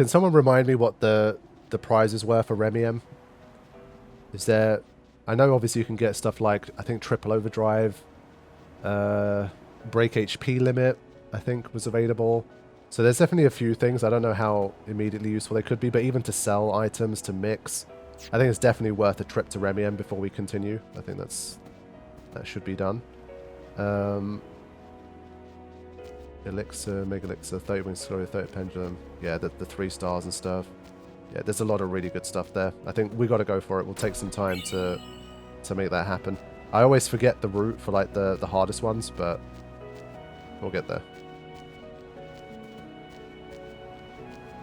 Can someone remind me what the prizes were for Remium? Is there... I know obviously you can get stuff like, I think triple overdrive, break HP limit, I think was available. So there's definitely a few things. I don't know how immediately useful they could be, but even to sell items, to mix, I think it's definitely worth a trip to Remium before we continue. I think that should be done. Elixir, Mega Elixir, 30 Wings Glory, 30 Pendulum. Yeah, the 3 stars and stuff. Yeah, there's a lot of really good stuff there. I think we got to go for it. We'll take some time to make that happen. I always forget the route for like the hardest ones, but we'll get there.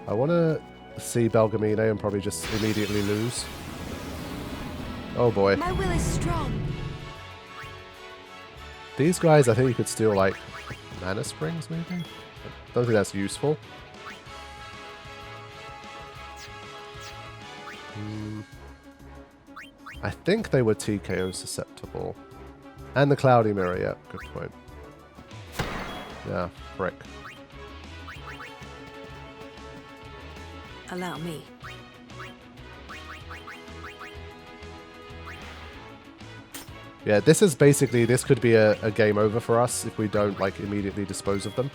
I want to see Belgemina and probably just immediately lose. Oh boy. My will is strong. These guys, I think you could steal like mana springs maybe? I don't think that's useful. I think they were TKO susceptible. And the Cloudy Mirror, yeah, good point. Yeah, frick. Allow me. Yeah, this is basically, this could be a game over for us if we don't like immediately dispose of them.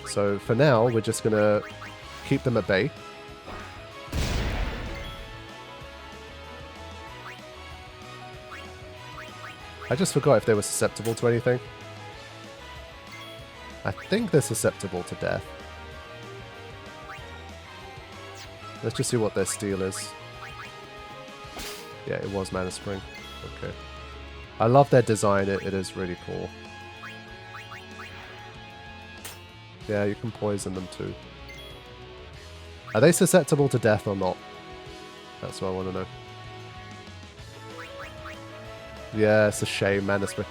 So for now, we're just gonna keep them at bay. I just forgot if they were susceptible to anything. I think they're susceptible to death. Let's just see what their steal is. Yeah, it was Mana Spring. Okay. I love their design. It is really cool. Yeah, you can poison them too. Are they susceptible to death or not? That's what I want to know. Yeah, it's a shame, Mana Spring.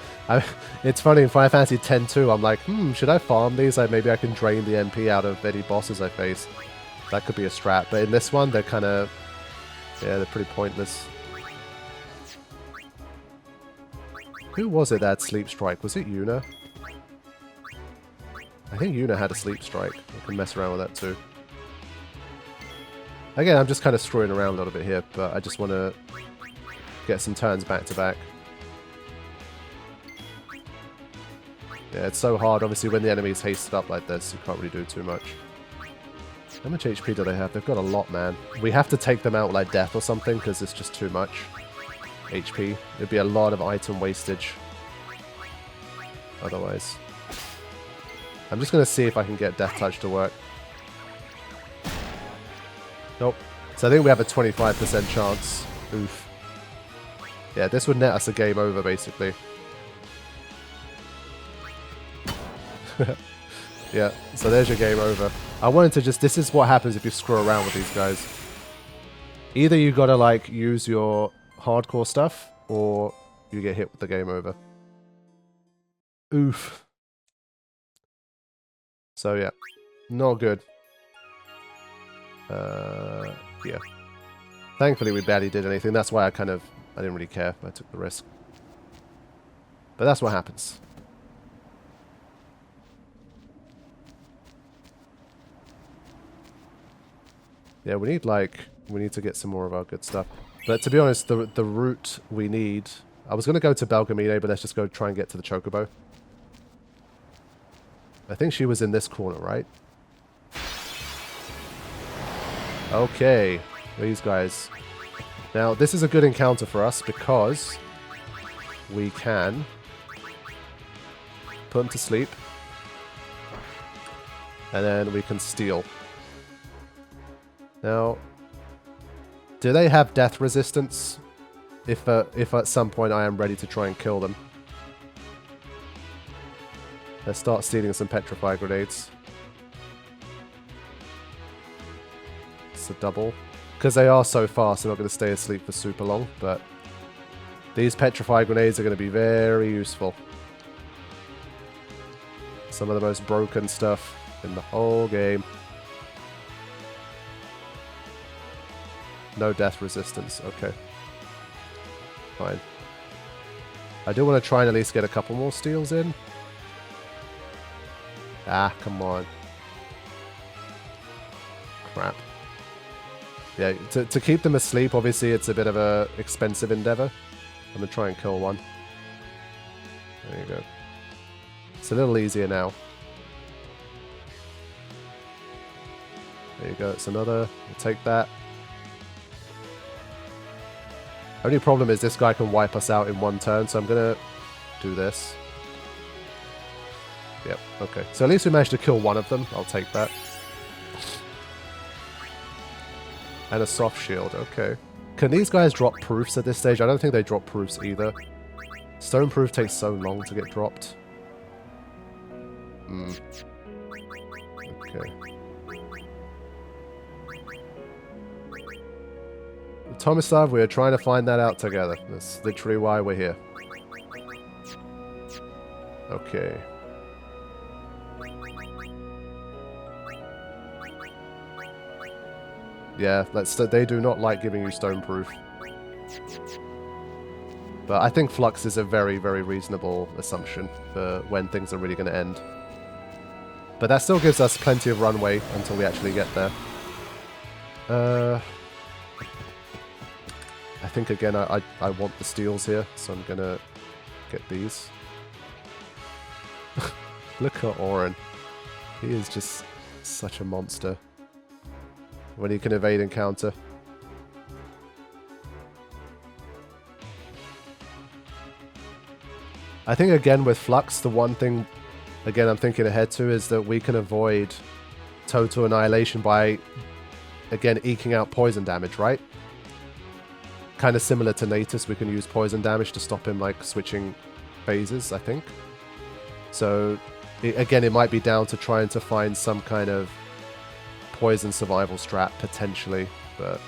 It's funny, in Final Fantasy X-2, I'm like, should I farm these? Like, maybe I can drain the MP out of any bosses I face. That could be a strat. But in this one, they're kind of... Yeah, they're pretty pointless. Who was it that had Sleep Strike? Was it Yuna? I think Yuna had a Sleep Strike. I can mess around with that too. Again, I'm just kind of screwing around a little bit here, but I just want to get some turns back to back. Yeah, it's so hard. Obviously, when the enemy's hasted up like this, you can't really do too much. How much HP do they have? They've got a lot, man. We have to take them out like death or something, because it's just too much HP. It'd be a lot of item wastage otherwise. I'm just going to see if I can get Death Touch to work. Nope. So I think we have a 25% chance. Oof. Yeah, this would net us a game over, basically. Yeah, so there's your game over. I wanted to just... This is what happens if you screw around with these guys. Either you gotta, like, use your hardcore stuff, or you get hit with the game over. Oof. So, yeah. Not good. Yeah. Thankfully, we barely did anything. That's why I didn't really care. I took the risk. But that's what happens. Yeah, we need to get some more of our good stuff. But to be honest, the route we need... I was going to go to Belgemina, but let's just go try and get to the Chocobo. I think she was in this corner, right? Okay, these guys. Now, this is a good encounter for us because we can put them to sleep. And then we can steal. Now, do they have death resistance? If at some point I am ready to try and kill them. Let's start stealing some petrify grenades. It's a double. Because they are so fast, they're not going to stay asleep for super long, but these petrify grenades are going to be very useful. Some of the most broken stuff in the whole game. No death resistance. Okay. Fine. I do want to try and at least get a couple more steals in. Ah, come on. Crap. Yeah, to keep them asleep, obviously, it's a bit of a expensive endeavor. I'm going to try and kill one. There you go. It's a little easier now. There you go, it's another. We'll take that. Only problem is this guy can wipe us out in one turn, so I'm going to do this. Yep, okay. So at least we managed to kill one of them. I'll take that. And a soft shield, okay. Can these guys drop proofs at this stage? I don't think they drop proofs either. Stone proof takes so long to get dropped. Okay. Tomislav, we are trying to find that out together. That's literally why we're here. Okay. Yeah, they do not like giving you stone proof. But I think Flux is a very, very reasonable assumption for when things are really going to end. But that still gives us plenty of runway until we actually get there. I think, again, I want the steals here, so I'm going to get these. Look at Oren. He is just such a monster. When he can evade and counter. I think, again, with Flux, the one thing, again, I'm thinking ahead to is that we can avoid total annihilation by, again, eking out poison damage, right? Kind of similar to Natus, we can use poison damage to stop him, like, switching phases, I think. So, again, it might be down to trying to find some kind of poison survival strat, potentially, but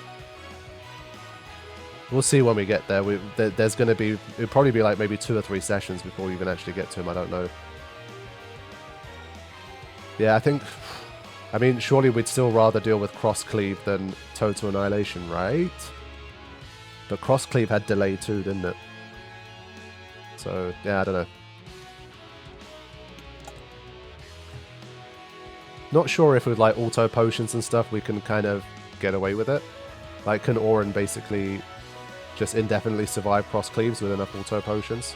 we'll see when we get there. There's going to be, it'll probably be like maybe 2 or 3 sessions before we even actually get to him, I don't know. Yeah, I mean, surely we'd still rather deal with cross-cleave than total annihilation, right? But cross-cleave had delay too, didn't it? So, yeah, I don't know. Not sure if with like auto potions and stuff we can kind of get away with it. Like, can Oren basically just indefinitely survive cross cleaves with enough auto potions?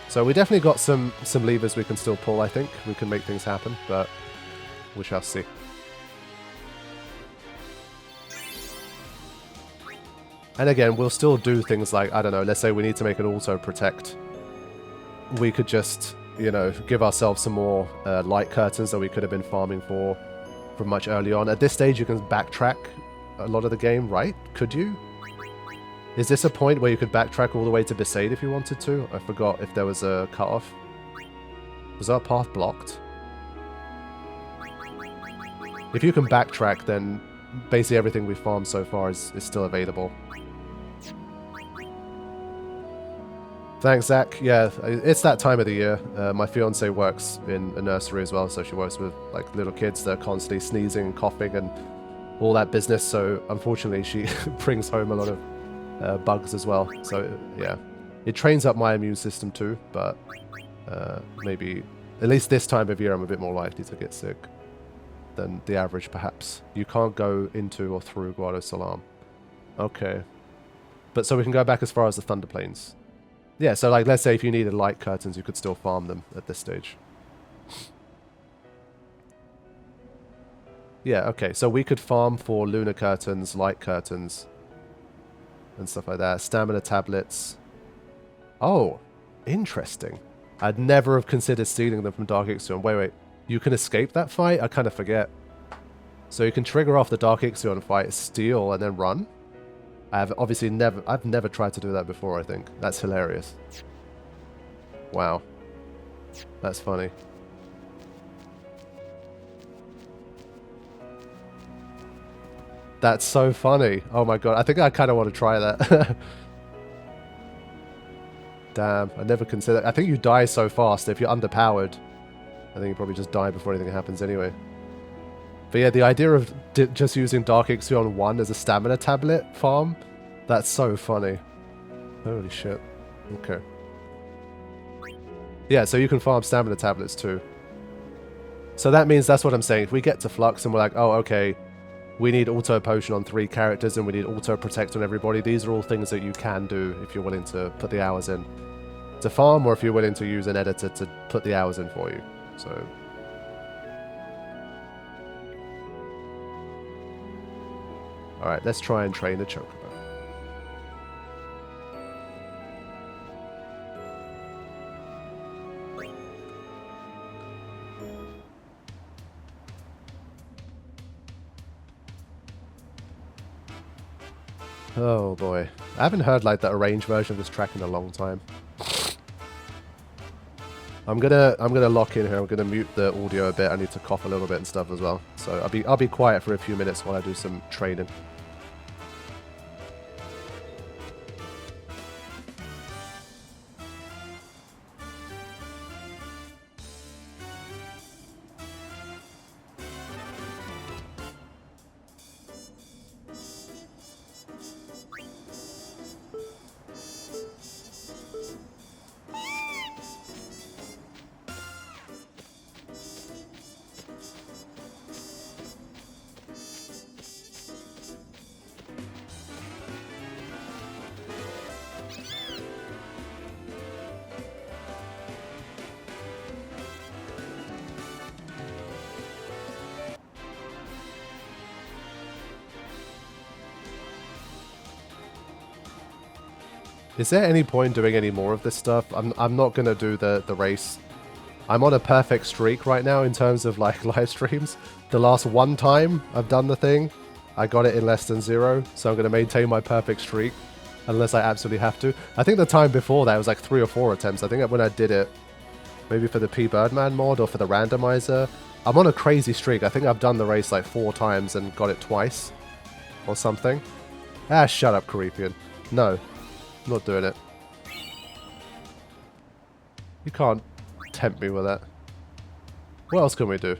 So we definitely got some levers we can still pull, I think. We can make things happen, but we shall see. And again, we'll still do things like, I don't know, let's say we need to make an auto protect. We could just, you know, give ourselves some more light curtains that we could have been farming for from much early on. At this stage, you can backtrack a lot of the game, right? Could you? Is this a point where you could backtrack all the way to Besaid if you wanted to? I forgot if there was a cutoff. Was our path blocked? If you can backtrack, then basically everything we farmed so far is still available. Thanks, Zach. Yeah, it's that time of the year. My fiance works in a nursery as well, so she works with like little kids that are constantly sneezing and coughing and all that business. So unfortunately, she brings home a lot of bugs as well. So yeah, it trains up my immune system too. But maybe at least this time of year, I'm a bit more likely to get sick than the average, perhaps. You can't go into or through Guado Salam. Okay, but so we can go back as far as the Thunder Plains. Yeah, so like, let's say if you needed light curtains, you could still farm them at this stage. Yeah, okay, so we could farm for lunar curtains, light curtains, and stuff like that. Stamina tablets. Oh, interesting. I'd never have considered stealing them from Dark Ixion. Wait, you can escape that fight? I kind of forget. So you can trigger off the Dark Ixion fight, steal, and then run? I've never tried to do that before, I think. That's hilarious. Wow. That's funny. That's so funny. Oh my god, I think I kind of want to try that. Damn, I never considered... I think you die so fast. If you're underpowered, I think you probably just die before anything happens anyway. But yeah, the idea of just using Dark Ixion 1 as a stamina tablet farm, that's so funny. Holy shit. Okay. Yeah, so you can farm stamina tablets too. So that means, that's what I'm saying. If we get to Flux and we're like, oh, okay, we need auto potion on 3 characters and we need auto protect on everybody. These are all things that you can do if you're willing to put the hours in to farm, or if you're willing to use an editor to put the hours in for you. So alright, let's try and train the Chocobo. Oh boy. I haven't heard like the arranged version of this track in a long time. I'm gonna lock in here. I'm gonna mute the audio a bit. I need to cough a little bit and stuff as well. So I'll be quiet for a few minutes while I do some training. Is there any point doing any more of this stuff? I'm not gonna do the race. I'm on a perfect streak right now in terms of like live streams. The last one time I've done the thing, I got it in less than 0, so I'm gonna maintain my perfect streak unless I absolutely have to. I think the time before that was like 3 or 4 attempts. I think when I did it, maybe for the P Birdman mod or for the randomizer. I'm on a crazy streak. I think I've done the race like 4 times and got it twice or something. Ah, shut up, Caripian. No. I'm not doing it. You can't tempt me with that. What else can we do?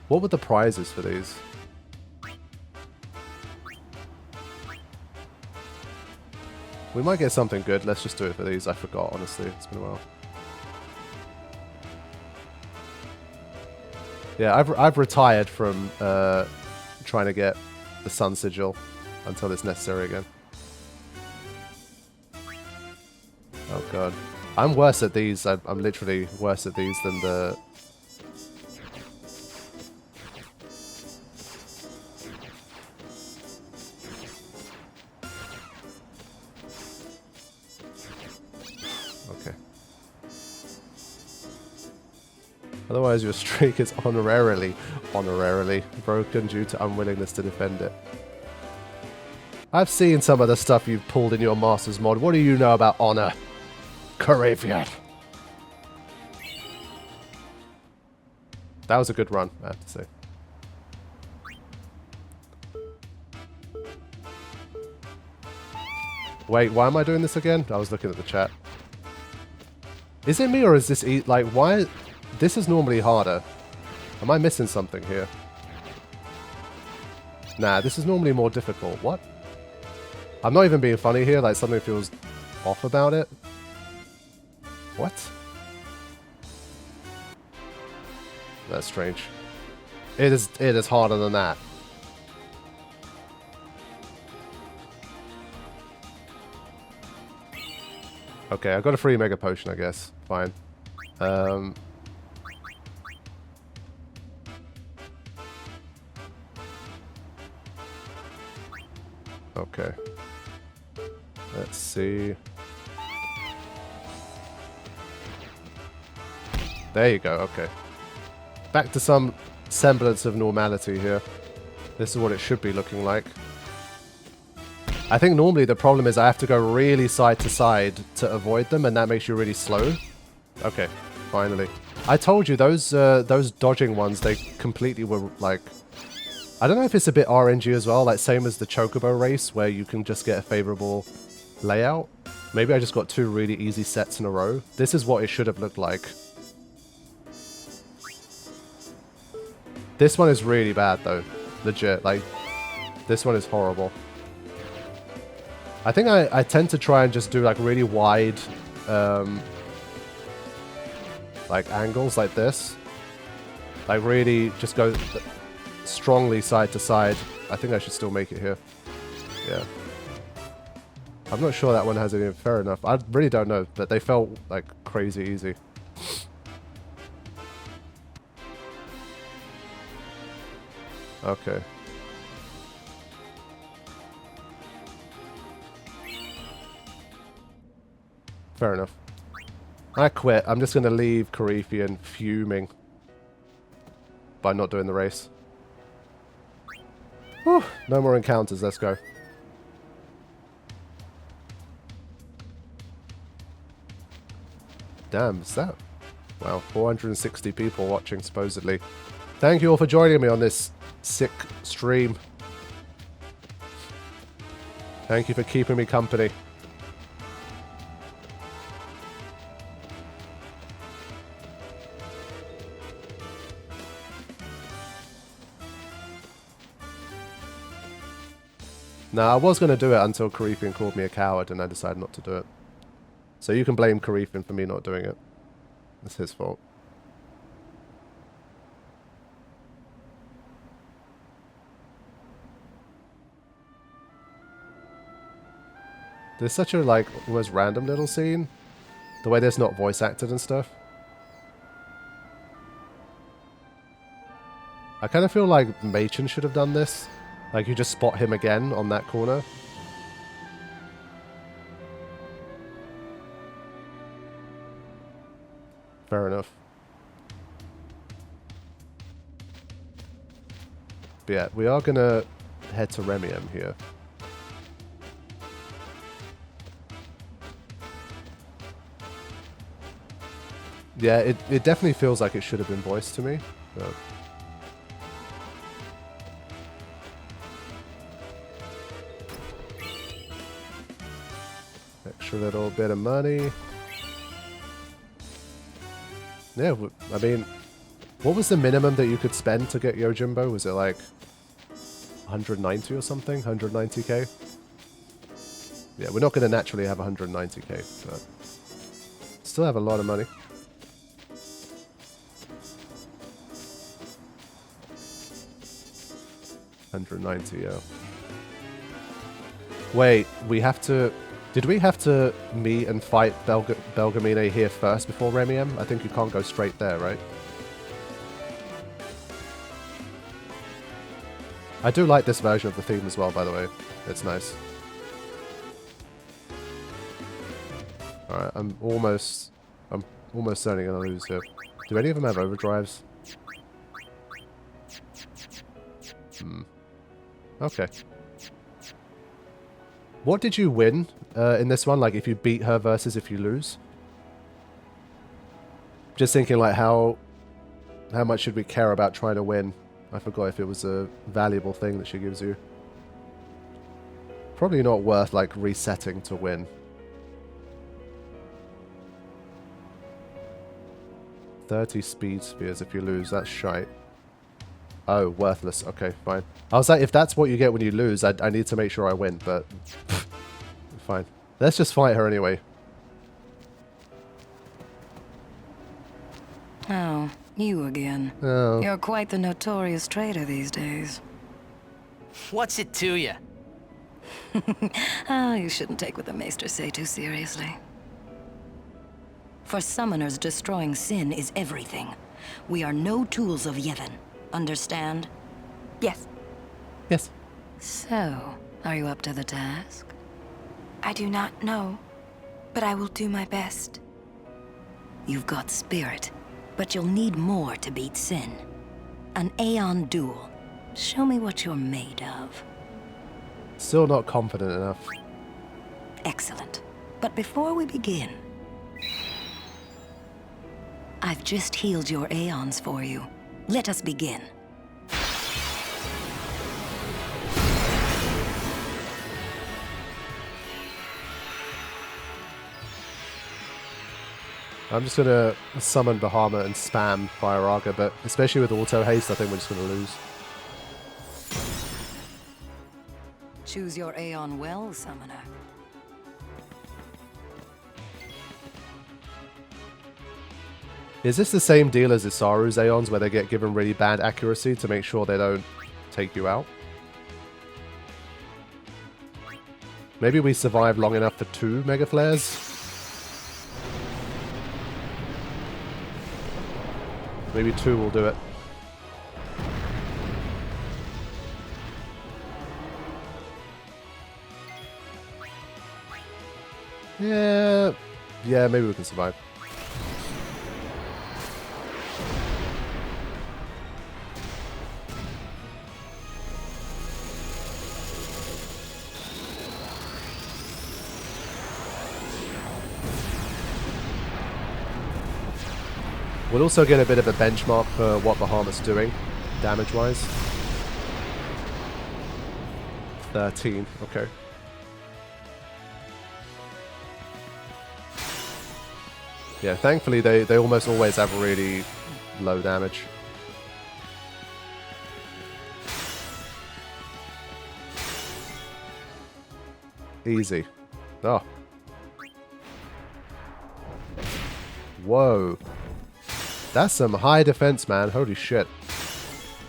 What were the prizes for these? We might get something good. Let's just do it for these. I forgot, honestly. It's been a while. Yeah, I've retired from trying to get the Sun Sigil until it's necessary again. Oh god. I'm worse at these. I'm literally worse at these than the... Okay. Otherwise your streak is honorarily broken due to unwillingness to defend it. I've seen some of the stuff you've pulled in your Masters mod. What do you know about honor, Caravian? That was a good run, I have to say. Wait, why am I doing this again? I was looking at the chat. Is it me or is this like why? This is normally harder. Am I missing something here? Nah, this is normally more difficult. What? I'm not even being funny here, like something feels off about it. What? That's strange. It is harder than that. Okay, I got a free Mega Potion, I guess. Fine. Okay. Let's see. There you go, okay. Back to some semblance of normality here. This is what it should be looking like. I think normally the problem is I have to go really side to side to avoid them, and that makes you really slow. Okay, finally. I told you, those dodging ones, they completely were like... I don't know if it's a bit RNG as well, like same as the Chocobo race, where you can just get a favorable layout. Maybe I just got 2 really easy sets in a row. This is what it should have looked like. This one is really bad though. Legit, like, this one is horrible. I think I tend to try and just do like really wide like angles like this. Like really just go strongly side to side. I think I should still make it here. Yeah. I'm not sure that one has any. Fair enough. I really don't know, but they felt like crazy easy. Okay. Fair enough. I quit. I'm just going to leave Carithian fuming by not doing the race. Whew, no more encounters. Let's go. Damn, is that? Wow, 460 people watching, supposedly. Thank you all for joining me on this sick stream. Thank you for keeping me company. Now, I was going to do it until Carithian called me a coward and I decided not to do it. So you can blame Carithian for me not doing it. It's his fault. There's such a, like, almost random little scene. The way there's not voice acted and stuff. I kind of feel like Machen should have done this. Like, you just spot him again on that corner. Fair enough. But yeah, we are going to head to Remium here. Yeah, it definitely feels like it should have been voiced to me. But extra little bit of money. Yeah, I mean, what was the minimum that you could spend to get Yojimbo? Was it like 190 or something? 190k? Yeah, we're not going to naturally have 190k, but still have a lot of money. $190, yeah. Wait, we have to... Did we have to meet and fight Belgemina here first before Remium? I think you can't go straight there, right? I do like this version of the theme as well, by the way. It's nice. Alright, I'm almost certainly gonna lose here. Do any of them have overdrives? Okay. What did you win in this one? Like, if you beat her versus if you lose? Just thinking, like, how much should we care about trying to win? I forgot if it was a valuable thing that she gives you. Probably not worth, like, resetting to win. 30 speed spheres if you lose. That's shite. Oh, worthless. Okay, fine. I was like, if that's what you get when you lose, I need to make sure I win, but... fine. Let's just fight her anyway. Oh, you again. Oh. You're quite the notorious traitor these days. What's it to you? Ah, you shouldn't take what the Maester say too seriously. For summoners, destroying sin is everything. We are no tools of Yevon. Understand? Yes. Yes. So, are you up to the task? I do not know, but I will do my best. You've got spirit, but you'll need more to beat sin. An Aeon duel. Show me what you're made of. Still not confident enough. Excellent. But before we begin, I've just healed your Aeons for you. Let us begin. I'm just going to summon Bahamut and spam Fire-Raga, but especially with Auto-Haste, I think we're just going to lose. Choose your Aeon well, Summoner. Is this the same deal as Isaru's Aeons, where they get given really bad accuracy to make sure they don't take you out? Maybe we survive long enough for 2 Mega Flares? Maybe 2 will do it. Yeah. Yeah, maybe we can survive. We'll also get a bit of a benchmark for what Bahamut's doing, damage-wise. 13, okay. Yeah, thankfully they almost always have really low damage. Easy. Oh. Whoa. That's some high defense, man. Holy shit.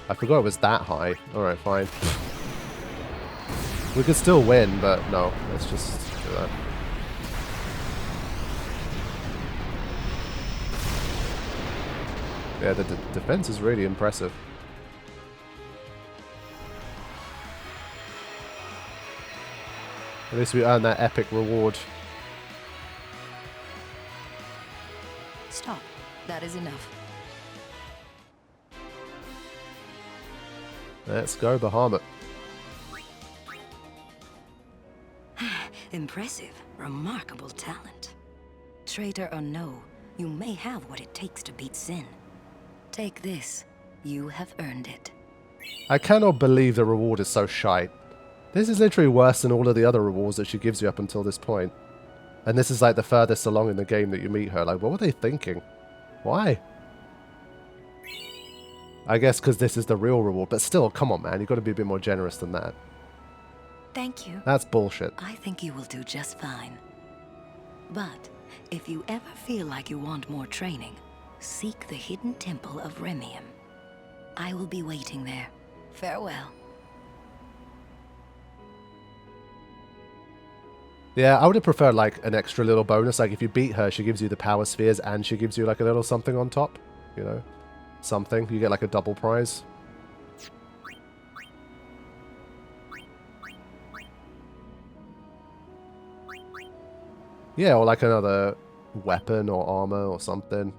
I forgot it was that high. Alright, fine. We could still win, but no. Let's just do that. Yeah, the defense is really impressive. At least we earned that epic reward. Stop. That is enough. Let's go, Bahamut. Impressive. Remarkable talent. Traitor or no, you may have what it takes to beat Sin. Take this. You have earned it. I cannot believe the reward is so shite. This is literally worse than all of the other rewards that she gives you up until this point. And this is like the furthest along in the game that you meet her. Like, what were they thinking? Why? I guess because this is the real reward. But still, come on, man. You've got to be a bit more generous than that. Thank you. That's bullshit. I think you will do just fine. But if you ever feel like you want more training, seek the hidden temple of Remium. I will be waiting there. Farewell. Yeah, I would have preferred like an extra little bonus. Like if you beat her, she gives you the power spheres and she gives you like a little something on top. You know? Something. You get like a double prize. Yeah, or like another weapon or armor or something.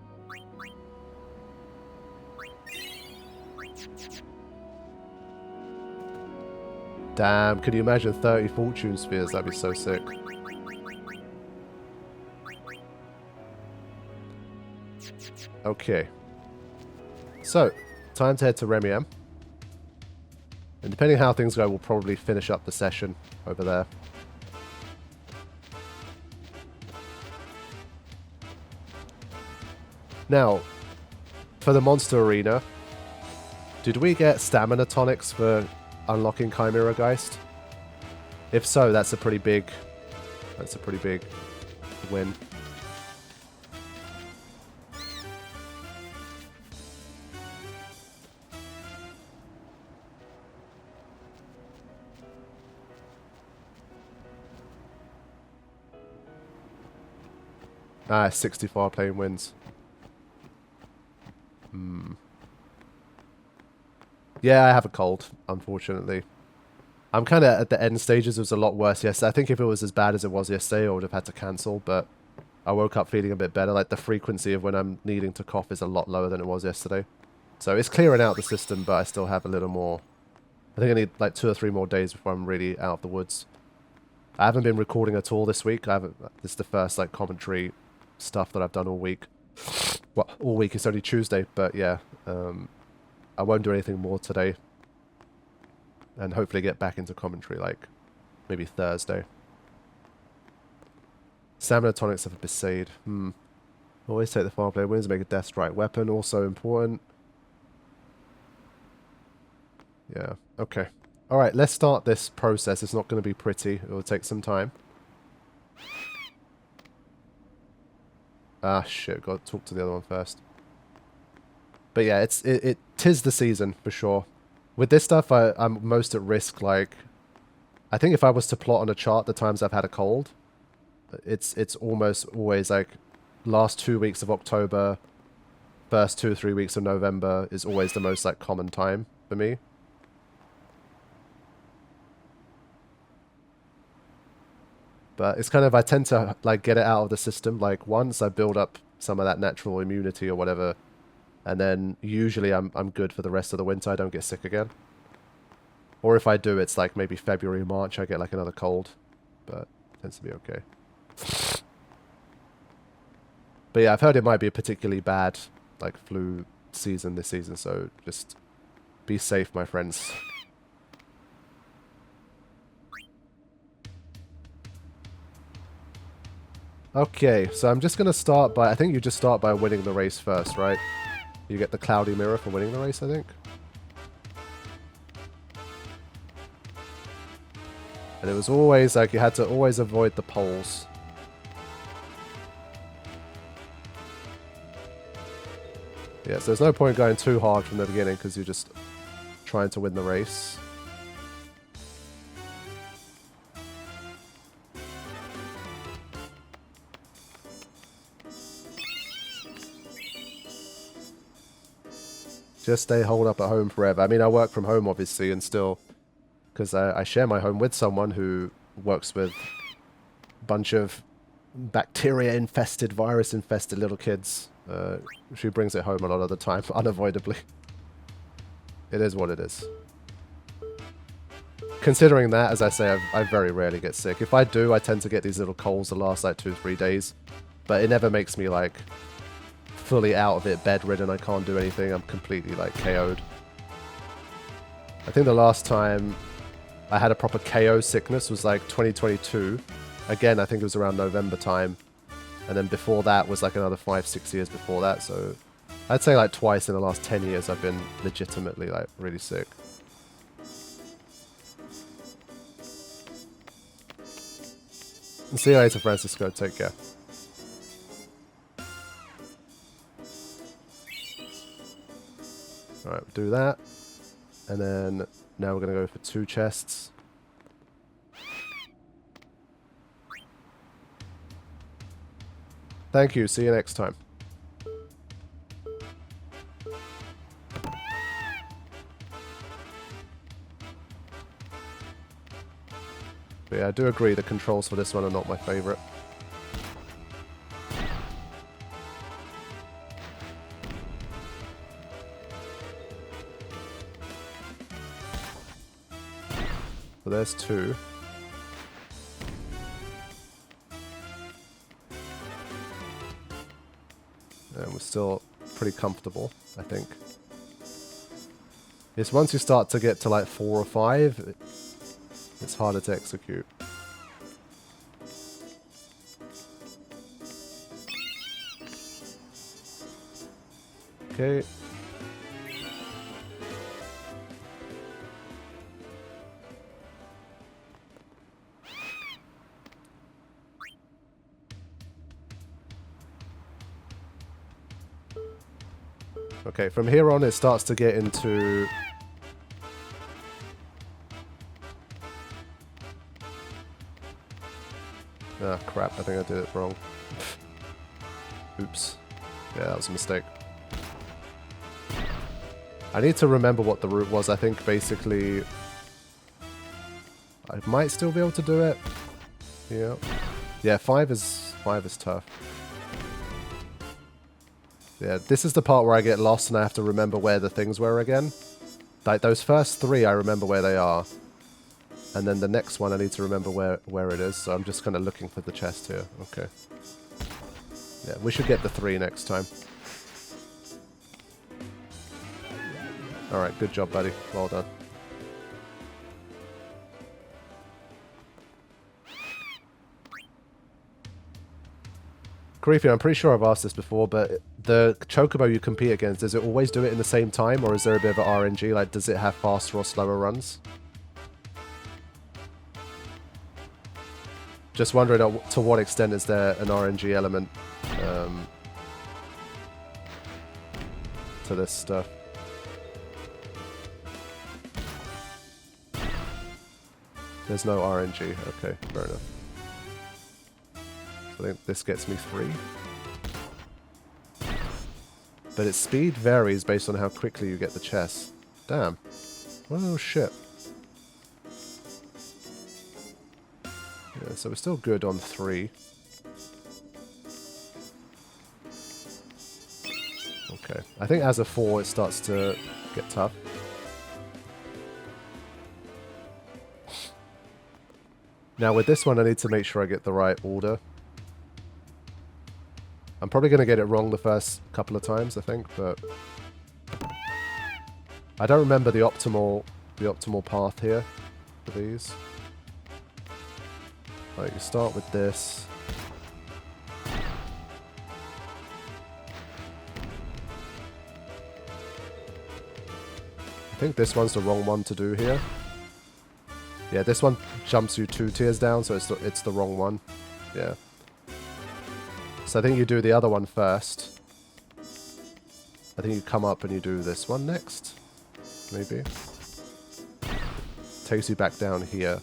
Damn, can you imagine 30 fortune spheres? That'd be so sick. Okay. So, time to head to Remium. And depending how things go, we'll probably finish up the session over there. Now, for the monster arena, did we get stamina tonics for unlocking Chimera Geist? If so, that's a pretty big win. Ah, 65 playing wins. Yeah, I have a cold, unfortunately. I'm kind of at the end stages. It was a lot worse yesterday. I think if it was as bad as it was yesterday, I would have had to cancel, but I woke up feeling a bit better. Like, the frequency of when I'm needing to cough is a lot lower than it was yesterday. So it's clearing out the system, but I still have a little more. I think I need like 2 or 3 more days before I'm really out of the woods. I haven't been recording at all this week. This is the first like commentary stuff that I've done all week. Well, all week. It's only Tuesday, but yeah. I won't do anything more today. And hopefully get back into commentary like maybe Thursday. Stamina tonics of a Besaid. Always take the far player wins, make a death strike weapon. Also important. Yeah, okay. Alright, let's start this process. It's not going to be pretty. It will take some time. Ah, shit. Got to talk to the other one first. But yeah, it tis the season for sure. With this stuff, I'm most at risk. Like, I think if I was to plot on a chart the times I've had a cold, it's almost always like last 2 weeks of October, first 2 or 3 weeks of November is always the most like common time for me. But it's kind of, I tend to like get it out of the system. Like once I build up some of that natural immunity or whatever, and then usually I'm good for the rest of the winter. I don't get sick again. Or if I do, it's like maybe February, March, I get like another cold. But it tends to be okay. But yeah, I've heard it might be a particularly bad like flu season this season, so just be safe, my friends. Okay, so I'm just going to start by, I think you just start by winning the race first, right? You get the cloudy mirror for winning the race, I think. And it was always like you had to always avoid the poles. Yeah, so there's no point going too hard from the beginning because you're just trying to win the race. Just stay holed up at home forever. I mean, I work from home, obviously, and still, because I share my home with someone who works with a bunch of bacteria-infested, virus-infested little kids. She brings it home a lot of the time, unavoidably. It is what it is. Considering that, as I say, I very rarely get sick. If I do, I tend to get these little colds the last, like, 2-3 days. But it never makes me, like, fully out of it, bedridden. I can't do anything. I'm completely like KO'd. I think the last time I had a proper KO sickness was like 2022. Again, I think it was around November time. And then before that was like another 5-6 years before that. So I'd say like twice in the last 10 years I've been legitimately like really sick. And see you later, Francisco. Take care. Alright, we'll do that. And then now we're going to go for 2 chests. Thank you. See you next time. But yeah, I do agree the controls for this one are not my favorite. So there's 2. And we're still pretty comfortable, I think. It's once you start to get to like 4 or 5, it's harder to execute. Okay. Okay, from here on it starts to get into... Ah, crap, I think I did it wrong. Oops. Yeah, that was a mistake. I need to remember what the route was. I think basically... I might still be able to do it. Yeah. Yeah, 5 is tough. Yeah, this is the part where I get lost and I have to remember where the things were again. Like, those first 3, I remember where they are. And then the next one, I need to remember where it is. So I'm just kind of looking for the chest here. Okay. Yeah, we should get the 3 next time. Alright, good job, buddy. Well done. Creepy, I'm pretty sure I've asked this before, but the Chocobo you compete against, does it always do it in the same time, or is there a bit of an RNG? Like, does it have faster or slower runs? Just wondering to what extent is there an RNG element. to this stuff. There's no RNG. Okay, fair enough. So I think this gets me 3. But its speed varies based on how quickly you get the chest. Damn. Oh shit. Yeah, so we're still good on 3. Okay. I think as a 4 it starts to get tough. Now with this one I need to make sure I get the right order. I'm probably going to get it wrong the first couple of times, I think, but I don't remember the optimal path here for these. Right, you start with this. I think this one's the wrong one to do here. Yeah, this one jumps you 2 tiers down, so it's the wrong one. Yeah. So I think you do the other one first. I think you come up and you do this one next. Maybe. Takes you back down here.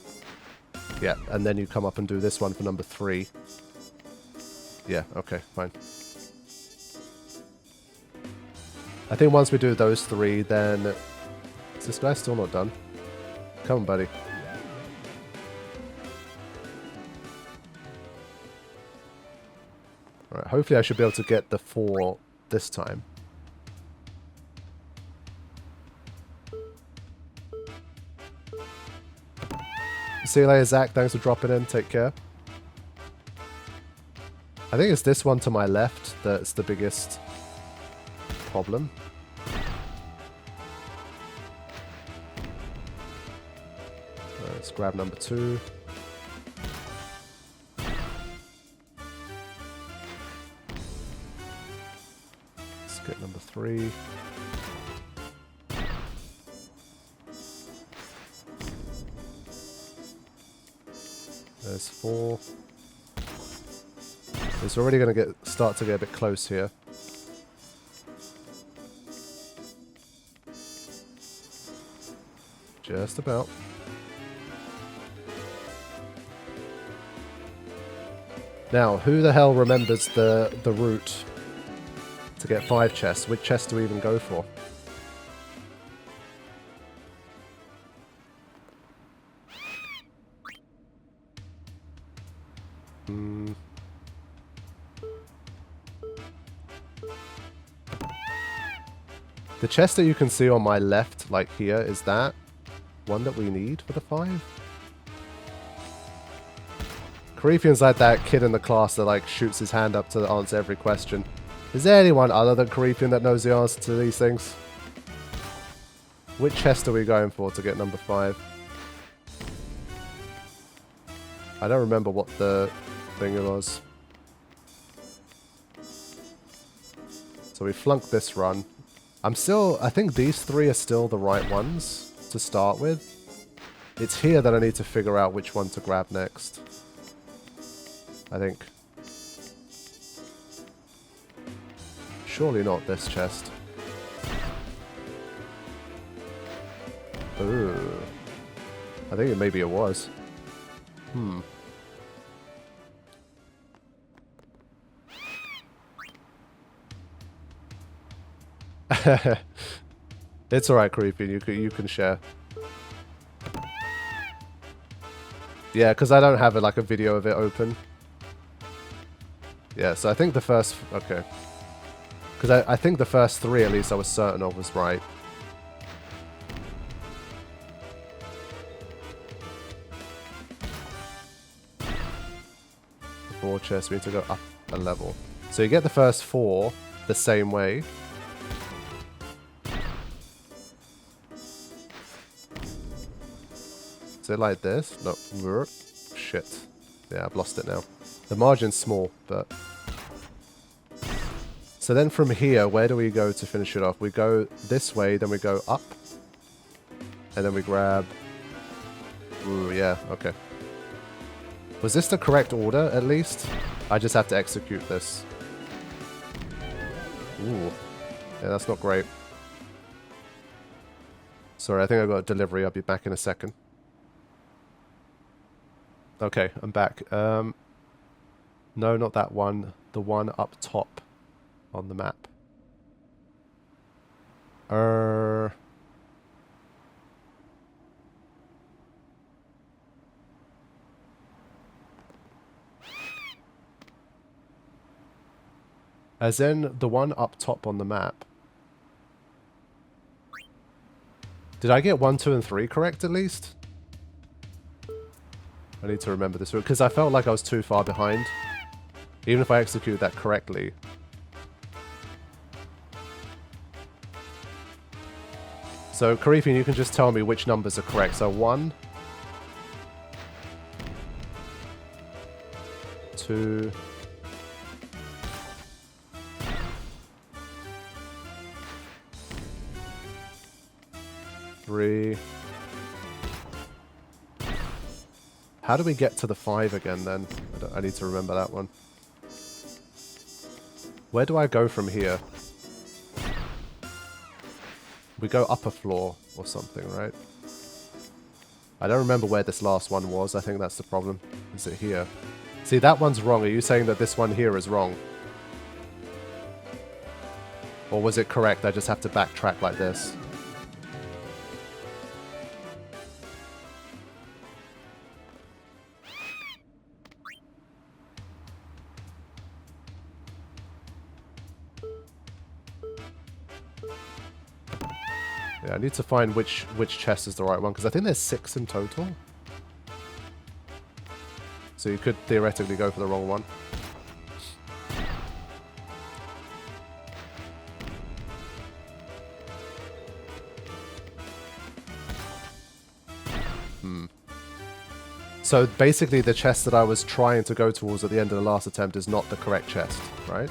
Yeah, and then you come up and do this one for number 3. Yeah, okay, fine. I think once we do those 3, then... Is this guy still not done? Come on, buddy. Alright, hopefully I should be able to get the 4 this time. See you later, Zach. Thanks for dropping in. Take care. I think it's this one to my left that's the biggest problem. Let's grab number 2. Let's get number 3. There's 4. It's already going to start to get a bit close here. Just about. Now, who the hell remembers the route to get 5 chests? Which chest do we even go for? The chest that you can see on my left, like here, is that one that we need for the 5? Carithian's like that kid in the class that like shoots his hand up to answer every question. Is there anyone other than Carithian that knows the answer to these things? Which chest are we going for to get number 5? I don't remember what the thing was. So we flunked this run. I think these 3 are still the right ones to start with. It's here that I need to figure out which one to grab next. I think. Surely not this chest. Ooh. I think maybe it was. It's alright, Creepy. You can share. Yeah, because I don't have like a video of it open. Yeah, so I think the first... Okay. Because I think the first 3, at least, I was certain of was right. The 4 chests, we need to go up a level. So you get the first 4 the same way. Is it like this? No. Shit. Yeah, I've lost it now. The margin's small, but... So then from here, where do we go to finish it off? We go this way, then we go up. And then we grab... Ooh, yeah, okay. Was this the correct order, at least? I just have to execute this. Ooh. Yeah, that's not great. Sorry, I think I got a delivery. I'll be back in a second. Okay, I'm back. No, not that one. The one up top on the map. As in the one up top on the map. Did I get 1, 2, and 3 correct at least? I need to remember this because I felt like I was too far behind. Even if I execute that correctly. So, Karifian, you can just tell me which numbers are correct. So, 1, 2, 3. How do we get to the 5 again then? I need to remember that one. Where do I go from here? We go up a floor or something, right? I don't remember where this last one was. I think that's the problem. Is it here? See, that one's wrong. Are you saying that this one here is wrong? Or was it correct? I just have to backtrack like this. Yeah, I need to find which chest is the right one, because I think there's 6 in total. So you could theoretically go for the wrong one. So basically the chest that I was trying to go towards at the end of the last attempt is not the correct chest, right?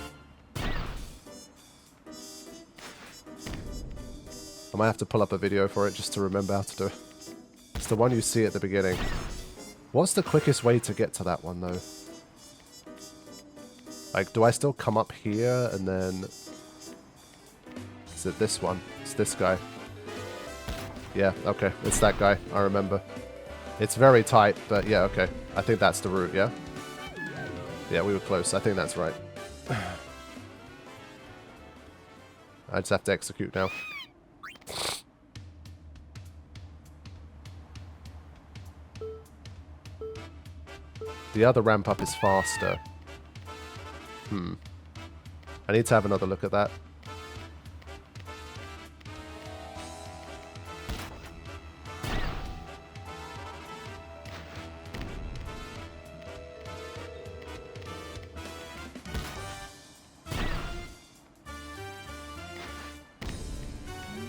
I might have to pull up a video for it just to remember how to do it. It's the one you see at the beginning. What's the quickest way to get to that one, though? Like, do I still come up here and then... Is it this one? It's this guy. Yeah, okay. It's that guy. I remember. It's very tight, but yeah, okay. I think that's the route, yeah? Yeah, we were close. I think that's right. I just have to execute now. The other ramp up is faster. I need to have another look at that.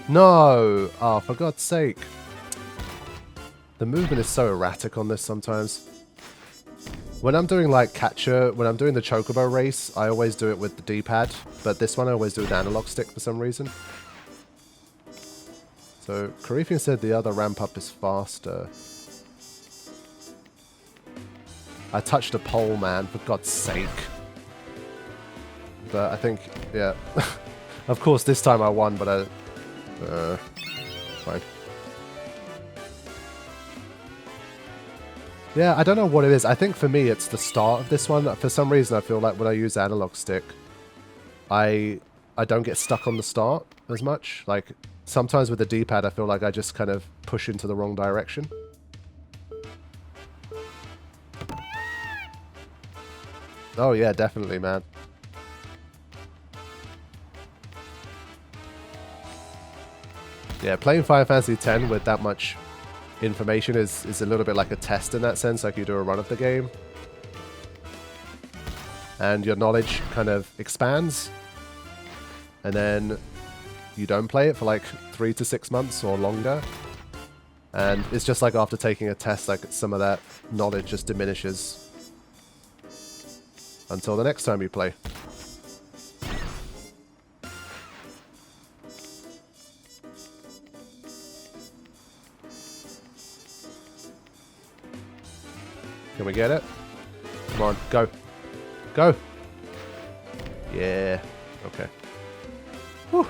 No! Oh, for God's sake. The movement is so erratic on this sometimes. When I'm doing like catcher, when I'm doing the Chocobo race, I always do it with the D-pad, but this one I always do with the analog stick for some reason. So, Karifian said the other ramp up is faster. I touched a pole, man, for God's sake. But I think, yeah. Of course, this time I won, but I... fine. Yeah, I don't know what it is. I think for me, it's the start of this one. For some reason, I feel like when I use analog stick, I don't get stuck on the start as much. Like, sometimes with the D-pad, I feel like I just kind of push into the wrong direction. Oh, yeah, definitely, man. Yeah, playing Final Fantasy X with that much information is a little bit like a test in that sense, like you do a run of the game. And your knowledge kind of expands. And then you don't play it for like 3 to 6 months or longer. And it's just like after taking a test, like some of that knowledge just diminishes. Until the next time you play. Can we get it? Come on, go. Go! Yeah. Okay. Whew.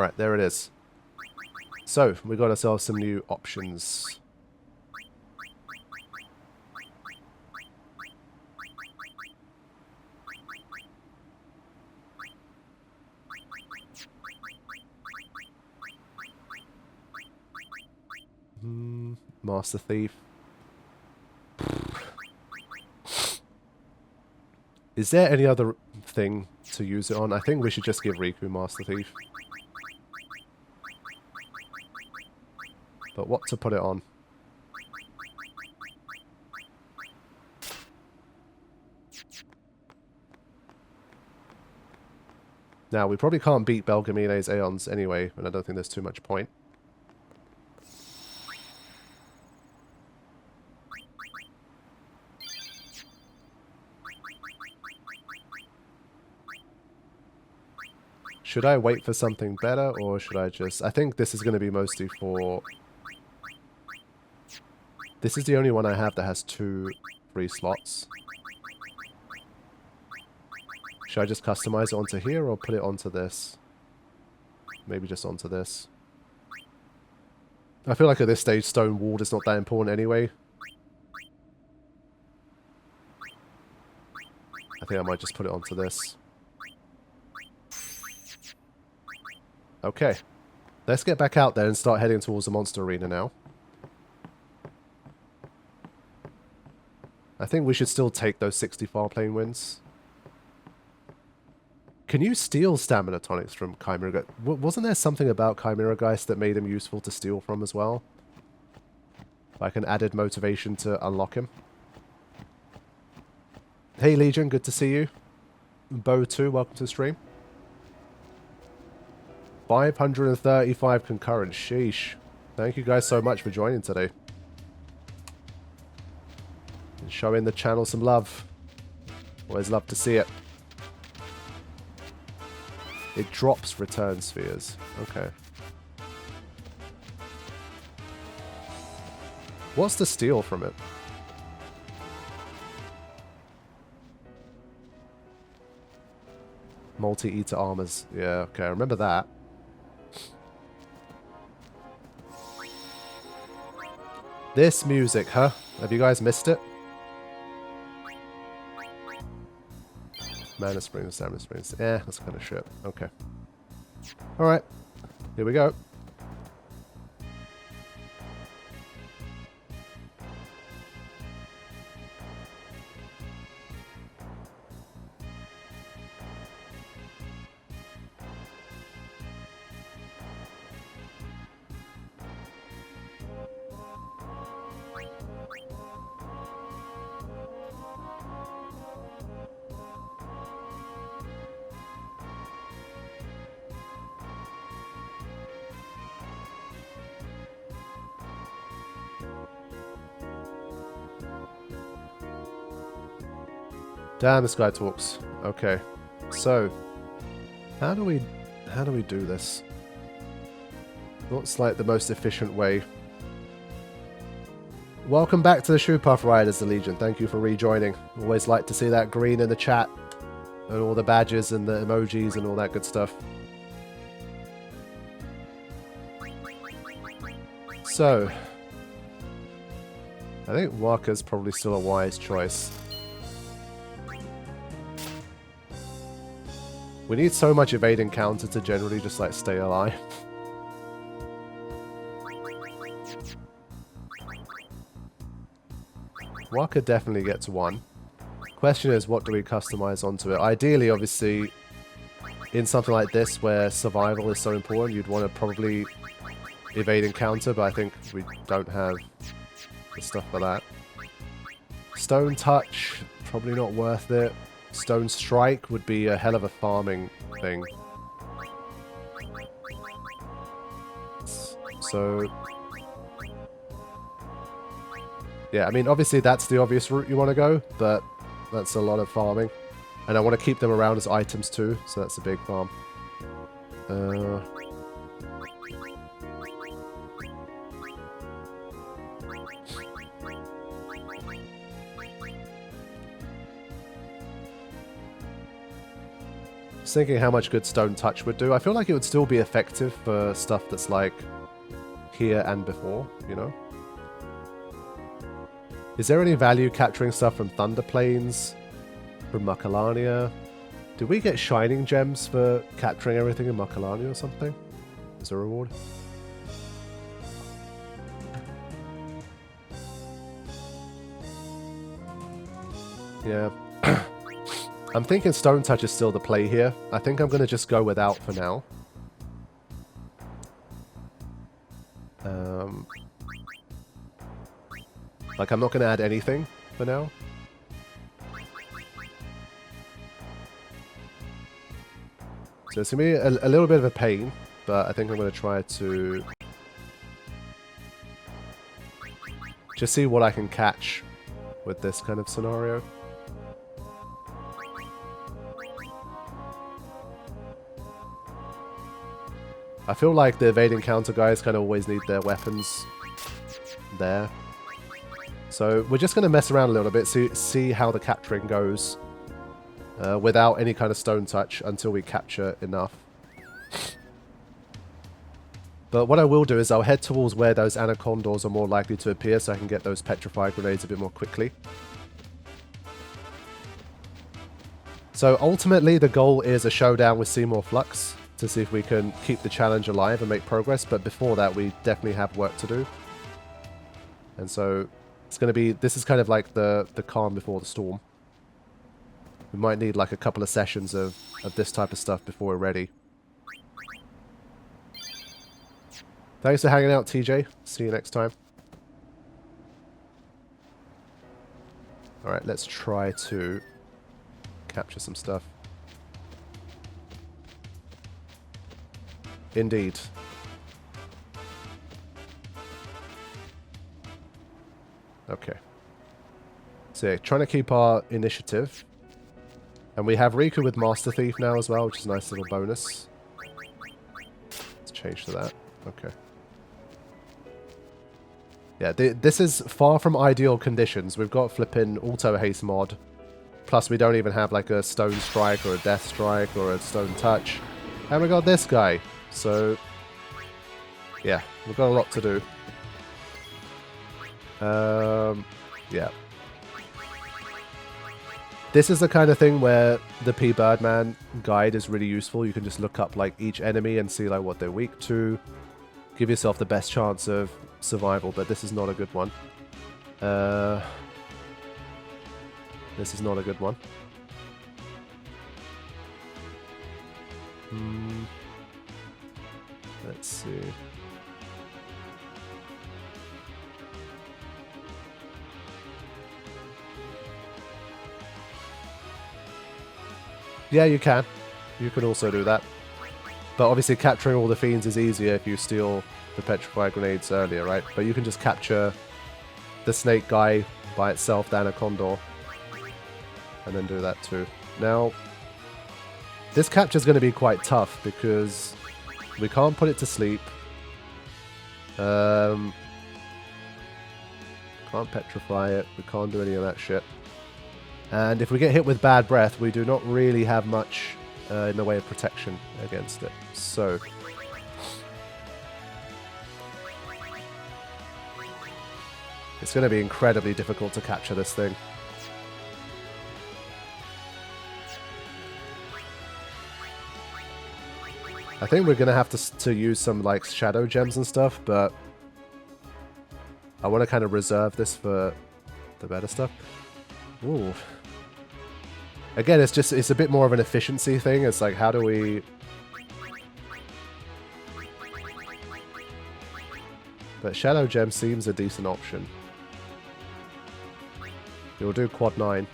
Alright, there it is. So, we got ourselves some new options. Master Thief. Is there any other thing to use it on? I think we should just give Riku Master Thief. But what to put it on? Now, we probably can't beat Belgemina's Aeons anyway, and I don't think there's too much point. Should I wait for something better, or should I just... I think this is going to be mostly for... This is the only one I have that has 2 free slots. Should I just customize it onto here, or put it onto this? Maybe just onto this. I feel like at this stage, Stone Ward is not that important anyway. I think I might just put it onto this. Okay, let's get back out there and start heading towards the monster arena now. I think we should still take those 60 far plane wins. Can you steal stamina tonics from Chimera Geist? Wasn't there something about Chimera Geist that made him useful to steal from as well? Like an added motivation to unlock him? Hey Legion, good to see you. Bo 2, welcome to the stream. 535 concurrent. Sheesh. Thank you guys so much for joining today. And showing the channel some love. Always love to see it. It drops return spheres. Okay. What's the steal from it? Multi-eater armors. Yeah, okay, I remember that. This music, huh? Have you guys missed it? Mana Springs, Stamina Springs. That's kind of shit. Okay. Alright. Here we go. Damn, this guy talks. Okay. So, how do we do this? What's like the most efficient way? Welcome back to the Shoe Puff Riders, the Legion. Thank you for rejoining. Always like to see that green in the chat. And all the badges and the emojis and all that good stuff. So, I think Waka's probably still a wise choice. We need so much evade encounter to generally just like stay alive. Waka definitely gets 1. Question is, what do we customize onto it? Ideally, obviously, in something like this where survival is so important, you'd want to probably evade encounter, but I think we don't have the stuff for that. Stone Touch, probably not worth it. Stone Strike would be a hell of a farming thing. So... yeah, I mean, obviously that's the obvious route you want to go, but that's a lot of farming. And I want to keep them around as items too, so that's a big farm. Just thinking how much good Stone Touch would do. I feel like it would still be effective for stuff that's like here and before, you know? Is there any value capturing stuff from Thunder Plains? From Macalania? Did we get Shining Gems for capturing everything in Macalania or something? As a reward? Yeah. I'm thinking Stone Touch is still the play here. I think I'm going to just go without for now. Like, I'm not going to add anything for now. So it's going to be a little bit of a pain, but I think I'm going to try to just see what I can catch with this kind of scenario. I feel like the evading counter guys kind of always need their weapons there. So we're just going to mess around a little bit, see how the capturing goes without any kind of Stone Touch until we capture enough. But what I will do is I'll head towards where those Anacondors are more likely to appear so I can get those Petrify Grenades a bit more quickly. So ultimately the goal is a showdown with Seymour Flux to see if we can keep the challenge alive and make progress, but before that we definitely have work to do. And so it's going to be, this is kind of like the calm before the storm. We might need like a couple of sessions of this type of stuff before we're ready. Thanks for hanging out, TJ. See you next time. Alright, let's try to capture some stuff. Indeed. Okay. So yeah, trying to keep our initiative. And we have Riku with Master Thief now as well, which is a nice little bonus. Let's change to that. Okay. Yeah, this is far from ideal conditions. We've got flipping Auto-Haste mod. Plus we don't even have like a Stone Strike or a Death Strike or a Stone Touch. And we got this guy. So, yeah, we've got a lot to do. Yeah. This is the kind of thing where the P. Birdman guide is really useful. You can just look up like each enemy and see like what they're weak to. Give yourself the best chance of survival, but this is not a good one. This is not a good one. Let's see. Yeah, you can. You can also do that. But obviously capturing all the fiends is easier if you steal the Petrify Grenades earlier, right? But you can just capture the snake guy by itself, the Anacondor, and then do that too. Now, this capture is going to be quite tough because we can't put it to sleep. Can't petrify it. We can't do any of that shit. And if we get hit with bad breath, we do not really have much in the way of protection against it. So it's going to be incredibly difficult to capture this thing. I think we're going to have to use some like shadow gems and stuff, but I want to kind of reserve this for the better stuff. Ooh. Again, it's a bit more of an efficiency thing. It's like, how do we... But Shadow Gem seems a decent option. You'll do quad 9.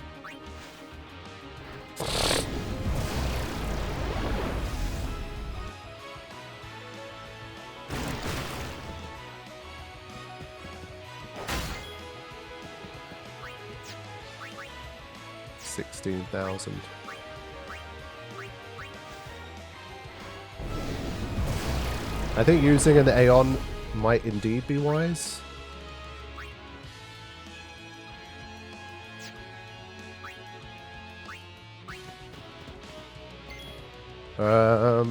$16,000. I think using an Aeon might indeed be wise. Let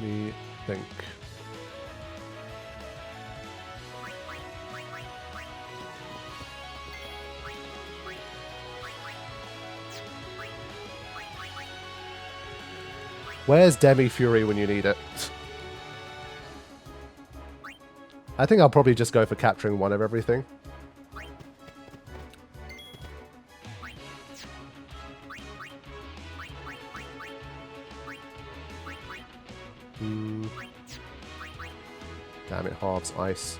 me think. Where's Demi Fury when you need it? I think I'll probably just go for capturing one of everything. Damn it, halves ice.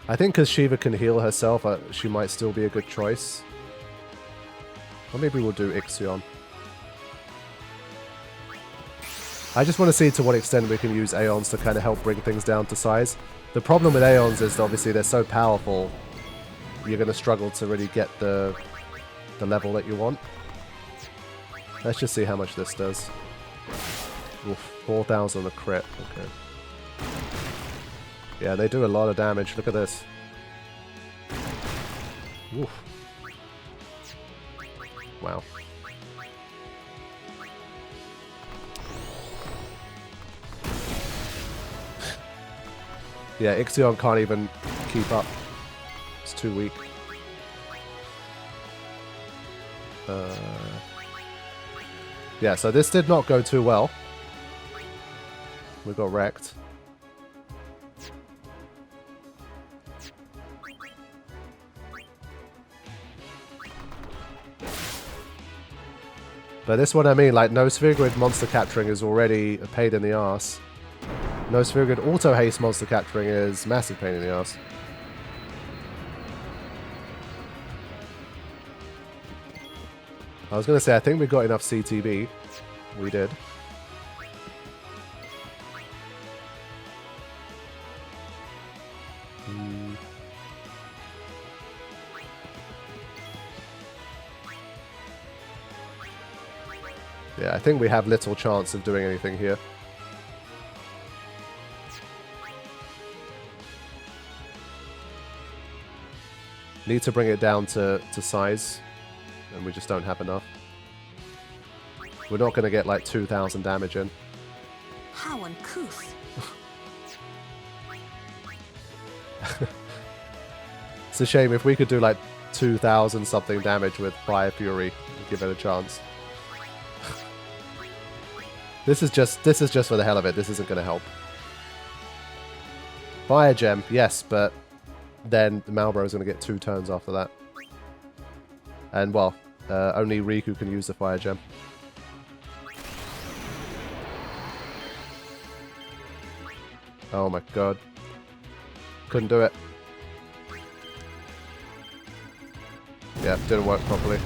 I think because Shiva can heal herself, she might still be a good choice. Or maybe we'll do Ixion. I just want to see to what extent we can use Aeons to kind of help bring things down to size. The problem with Aeons is that obviously they're so powerful, you're going to struggle to really get the level that you want. Let's just see how much this does. Oof, 4,000 on a crit. Okay. Yeah, they do a lot of damage. Look at this. Oof. Wow. Yeah, Ixion can't even keep up. It's too weak. Yeah, so this did not go too well. We got wrecked. But this one I mean, like, no Sphere Grid monster capturing is already a pain in the ass. No Sphere Grid Auto-Haste monster capturing is massive pain in the ass. I was going to say, I think we got enough CTB. We did. Yeah, I think we have little chance of doing anything here. Need to bring it down to size. And we just don't have enough. We're not going to get like 2,000 damage in. How uncouth. It's a shame. If we could do like 2,000 something damage with Fire Fury, we'd give it a chance. This is just for the hell of it. This isn't going to help. Fire Gem, yes, but then the Malboro is going to get 2 turns after that. And, well, only Riku can use the Fire Gem. Oh my god. Couldn't do it. Yeah, didn't work properly.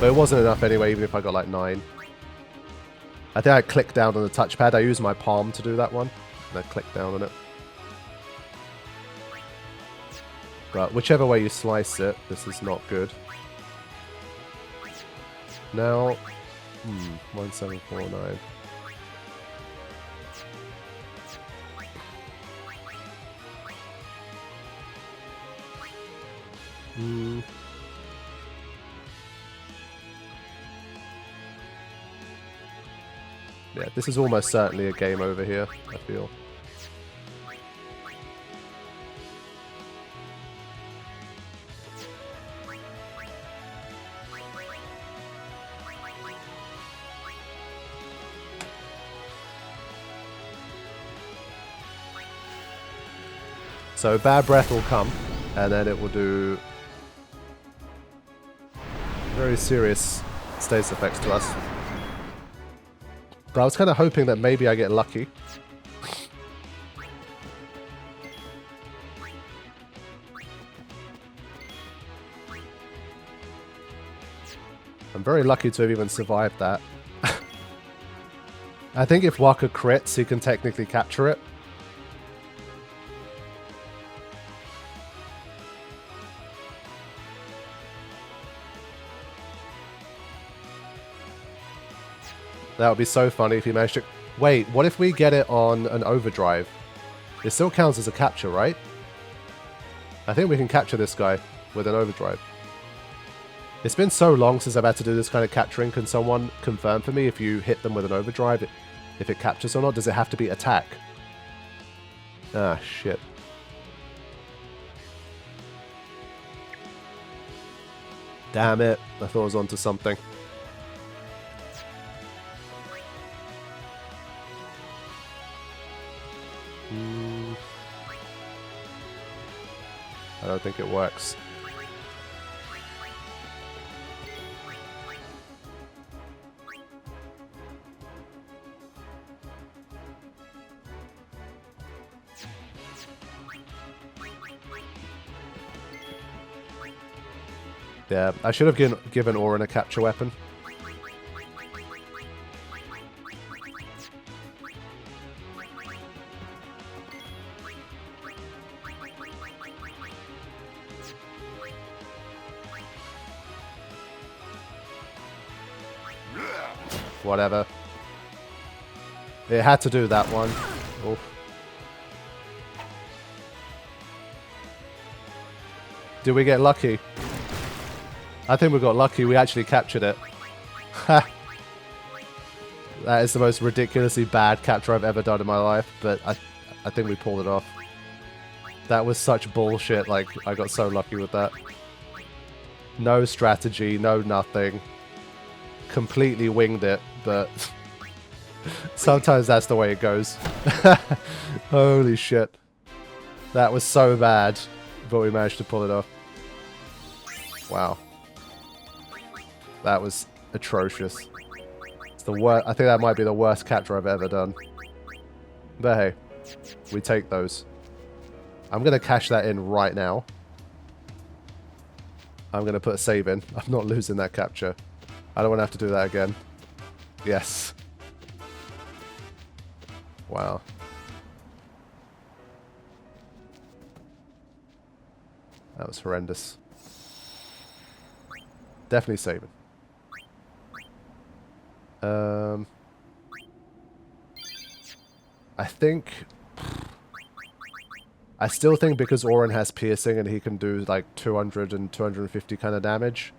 But it wasn't enough anyway, even if I got like 9. I think I clicked down on the touchpad. I used my palm to do that one. And I clicked down on it. But whichever way you slice it, this is not good. Now, 1749. Yeah, this is almost certainly a game over here, I feel. So Bad Breath will come, and then it will do very serious status effects to us. But I was kind of hoping that maybe I get lucky. I'm very lucky to have even survived that. I think if Waka crits, he can technically capture it. That would be so funny if he managed to... Wait, what if we get it on an overdrive? It still counts as a capture, right? I think we can capture this guy. with an overdrive. It's been so long since I've had to do this kind of capturing. Can someone confirm for me if you hit them with an overdrive, if it captures or not? Does it have to be attack? Ah, shit. Damn it. I thought I was onto something. I don't think it works. Yeah, I should have given Auron a capture weapon. Whatever. It had to do that one. Oof. Did we get lucky? I think we got lucky. We actually captured it. Ha! That is the most ridiculously bad capture I've ever done in my life, but I think we pulled it off. That was such bullshit. Like, I got so lucky with that. No strategy, no nothing. Completely winged it, but sometimes that's the way it goes. Holy shit. That was so bad, but we managed to pull it off. Wow. That was atrocious. It's the worst. I think that might be the worst capture I've ever done. But hey, we take those. I'm going to cash that in right now. I'm going to put a save in. I'm not losing that capture. I don't want to have to do that again. Yes. Wow. That was horrendous. Definitely saving. I still think because Auron has piercing and he can do like 200 and 250 kind of damage,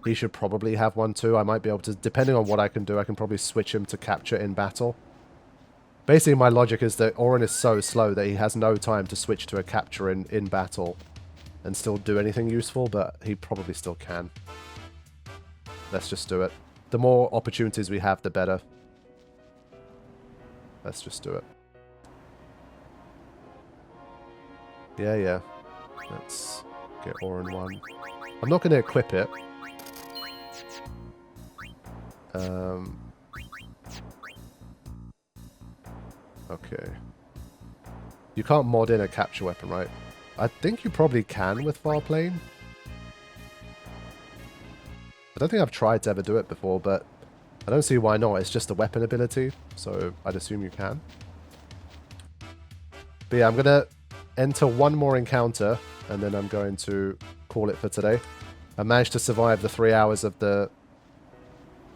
he should probably have one too. I might be able to, depending on what I can do, I can probably switch him to capture in battle. Basically, my logic is that Auron is so slow that he has no time to switch to a capture in battle and still do anything useful, but he probably still can. Let's just do it. The more opportunities we have, the better. Let's just do it. Yeah. Let's get Auron one. I'm not going to equip it. Okay. You can't mod in a capture weapon, right? I think you probably can with Farplane. I don't think I've tried to ever do it before, but I don't see why not. It's just a weapon ability, so I'd assume you can. But yeah, I'm going to enter one more encounter, and then I'm going to call it for today. I managed to survive the 3 hours of the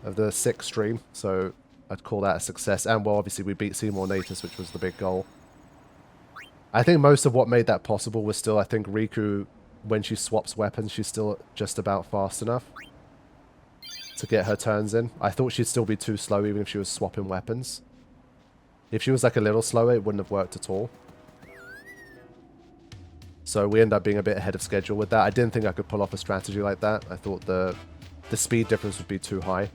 6th stream, so I'd call that a success. And well, obviously we beat Seymour Natus, which was the big goal. I think most of what made that possible was still, I think Riku, when she swaps weapons, she's still just about fast enough to get her turns in. I thought she'd still be too slow even if she was swapping weapons. If she was like a little slower, it wouldn't have worked at all. So we end up being a bit ahead of schedule with that. I didn't think I could pull off a strategy like that. I thought the speed difference would be too high.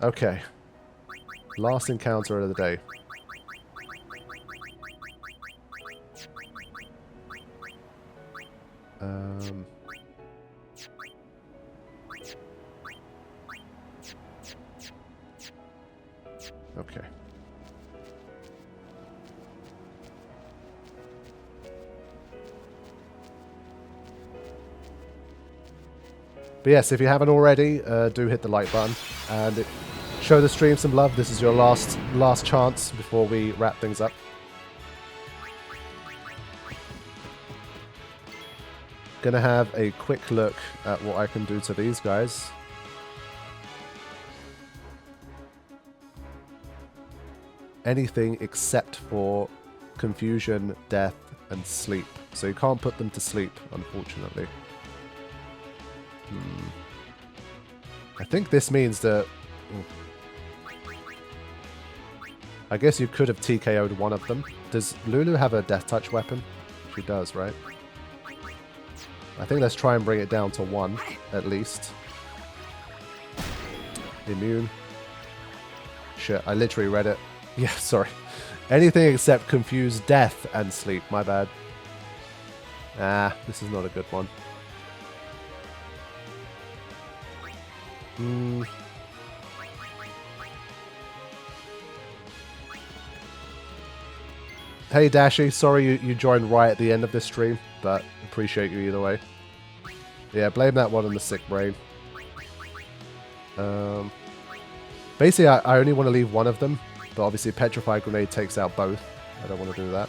Okay. Last encounter of the day. Okay. But yes, if you haven't already, do hit the like button and show the stream some love. This is your last chance before we wrap things up. Gonna have a quick look at what I can do to these guys. Anything except for confusion, death, and sleep. So you can't put them to sleep, unfortunately. I think this means that... I guess you could have TKO'd one of them. Does Lulu have a death touch weapon? She does, right? I think let's try and bring it down to 1, at least. Immune. Shit, I literally read it. Yeah, sorry. Anything except confuse death and sleep, my bad. Ah, this is not a good one. Hey Dashy, sorry you joined right at the end of this stream, but appreciate you either way. Yeah, blame that one on the sick brain. Basically, I only want to leave one of them, but obviously Petrify Grenade takes out both. I don't want to do that.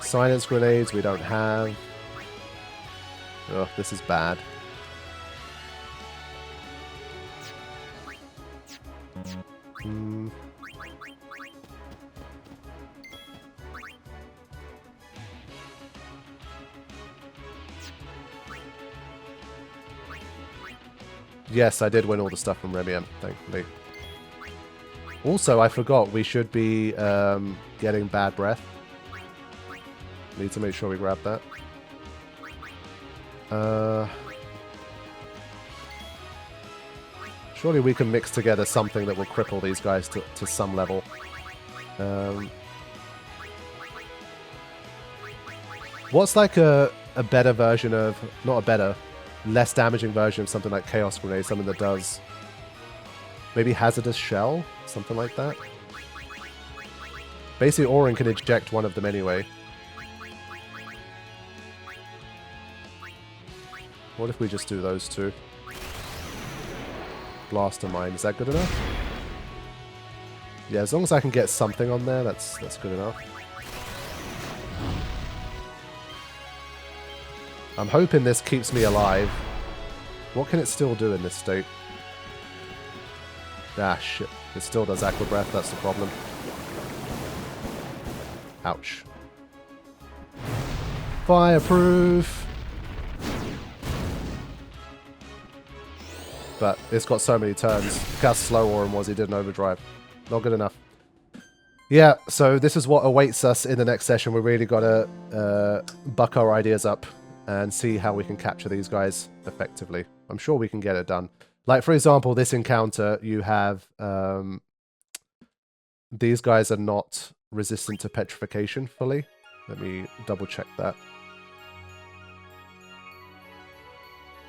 Silence Grenades we don't have. Oh, this is bad. Yes, I did win all the stuff from Remium, thankfully. Also, I forgot we should be getting Bad Breath. Need to make sure we grab that. Surely we can mix together something that will cripple these guys to some level. What's like a better version of... Not a better... less damaging version of something like Chaos Grenade, something that does maybe Hazardous Shell, something like that. Basically, Auron can eject one of them anyway. What if we just do those two? Blaster Mine, is that good enough? Yeah, as long as I can get something on there, that's good enough. I'm hoping this keeps me alive. What can it still do in this state? Ah, shit. It still does Aqua Breath, that's the problem. Ouch. Fireproof! But it's got so many turns. Look how slow Auron was, he did an overdrive. Not good enough. Yeah, so this is what awaits us in the next session. We really got to buck our ideas up and see how we can capture these guys effectively. I'm sure we can get it done. Like, for example, this encounter, you have... these guys are not resistant to petrification fully. Let me double check that.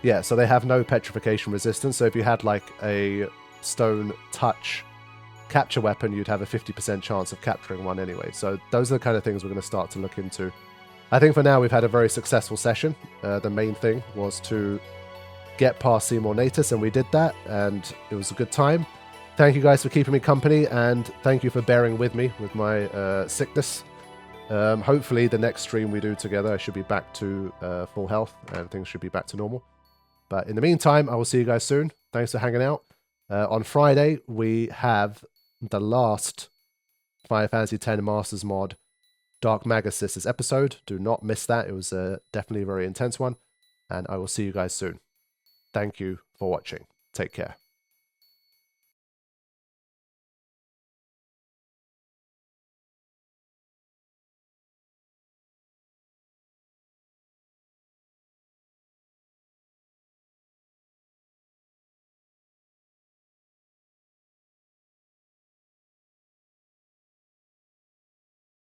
Yeah, so they have no petrification resistance. So if you had like a stone touch capture weapon, you'd have a 50% chance of capturing one anyway. So those are the kind of things we're going to start to look into. I think for now we've had a very successful session. The main thing was to get past Seymour Natus, and we did that, and it was a good time. Thank you guys for keeping me company, and thank you for bearing with me with my sickness. Hopefully the next stream we do together, I should be back to full health, and things should be back to normal. But in the meantime, I will see you guys soon. Thanks for hanging out. On Friday, we have the last Final Fantasy X Masters mod Dark Magus Sisters episode. Do not miss that. It was definitely a very intense one. And I will see you guys soon. Thank you for watching. Take care.